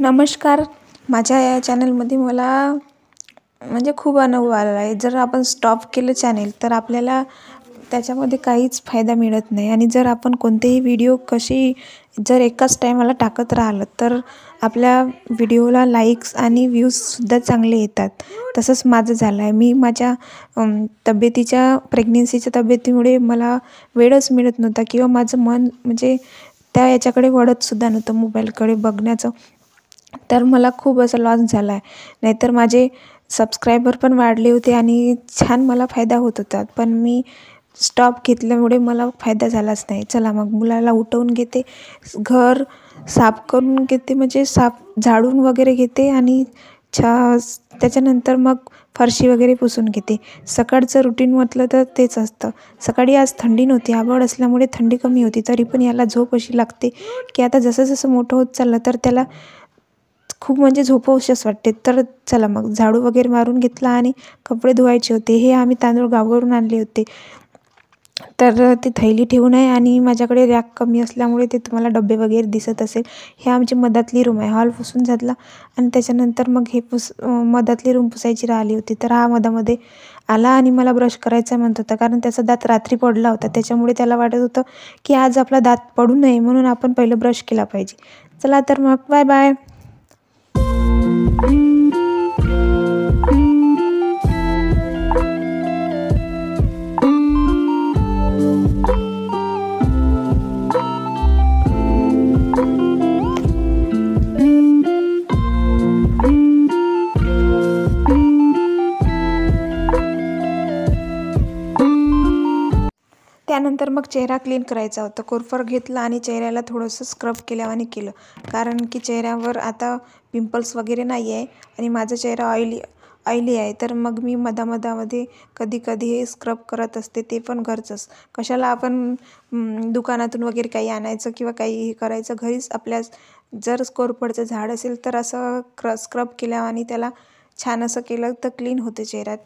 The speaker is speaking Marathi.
नमस्कार. माझ्या या चॅनलमध्ये मला खूप अनुभव आलेला आहे. जर आपण स्टॉप केलं चॅनेल तर आपल्याला त्याच्यामध्ये काहीच फायदा मिळत नाही आणि जर आपण कोणतेही व्हिडिओ जर एकाच टायमाला टाकत राहिलं तर आपल्या व्हिडिओला लाईक्स आणि व्ह्यूजसुद्धा चांगले येतात. तसंच माझं झालं आहे. मी माझ्या प्रेग्नन्सीच्या तब्येतीमुळे मला वेळच मिळत नव्हता किंवा माझं मन त्या याच्याकडे वळतसुद्धा नव्हतं मोबाईलकडे बघण्याचं. तर मला खूप असा लॉस झाला आहे. नाहीतर माझे सबस्क्रायबर पण वाढले होते आणि छान मला फायदा होत होता. पण मी स्टॉप घेतल्यामुळे मला फायदा झालाच नाही. चला मग मुलाला उठवून घेते, घर साफ करून घेते, झाडून वगैरे घेते आणि त्याच्यानंतर मग फरशी वगैरे पुसून घेते. सकाळचं रुटीन म्हटलं तर तेच असतं. सकाळी आज थंडी नव्हती, आभाळ असल्यामुळे थंडी कमी होती. तरी पण याला झोप अशी लागते की आता जसं जसं मोठं होत चाललं तर त्याला खूप झोपावंसंच वाटते. तर चला मग झाडू वगैरे मारून घेतला आणि कपडे धुवायचे होते. हे आम्ही तांदूळ गावावरून आणले होते. तर ते थैली ठेवून आहे आणि माझ्याकडे रॅक कमी असल्यामुळे ते तुम्हाला डबे वगैरे दिसत असेल. हे आमची मधातली रूम आहे. हॉल पुसून झाला आणि त्याच्यानंतर मग मधातली रूम पुसायची राहिली होती. तर हा मधामध्ये आला आणि मला ब्रश करायचा म्हणत होता, कारण त्याचा दात रात्री पडला होता. त्याच्यामुळे त्याला वाटत होतं की आज आपला दात पडू नये म्हणून आपण पहिलं ब्रश केला पाहिजे. चला तर मग बाय बाय. त्यानंतर मग चेहरा क्लीन करायचा होता. कोरफड घेतला आणि चेहऱ्याला थोडंसं स्क्रब केल्यावानी केलं, कारण की चेहऱ्यावर आता पिंपल्स वगैरे नाही आहे आणि माझा चेहरा ऑइली आहे. तर मग मी मधामध्ये कधी हे स्क्रब करत असते, ते पण घरचंच. कशाला आपण दुकानातून वगैरे काही आणायचं किंवा काही हे करायचं. घरीच आपल्या जर कोरफडचं झाड असेल तर असं स्क्रब केल्यावानी त्याला छान असं केलं तर क्लीन होते चेहऱ्यात.